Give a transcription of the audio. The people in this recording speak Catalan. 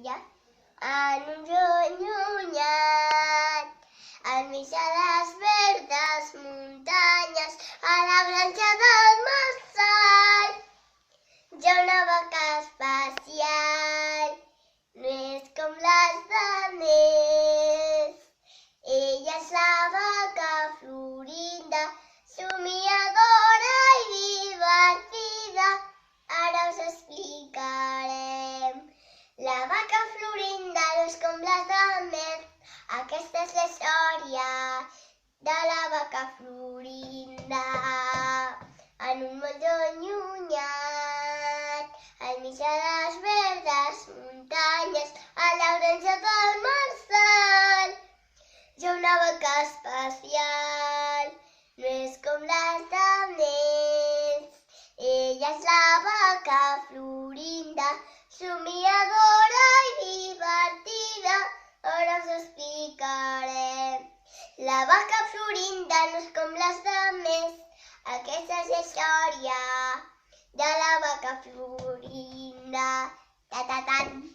Ja? En un lluny llunyat, enmig de les verdes muntanyes, a la branca del marçal, hi ha una vaca especial, no és com les demés. Ella és la vaca Florinda, somiadora i divertida. Ara us explicarem. La vaca Florinda no és com les demés. Aquesta és la història de la vaca Florinda. En un món allunyat, enmig de les verdes muntanyes, a la granja del marçal, hi ha una vaca especial, no és com les demés. Ella és la vaca Florinda, somiadora i divertida. Ara us explicarem. La vaca Florinda no és com les demés. Aquesta és la història de la vaca Florinda. Ta-ta-tan.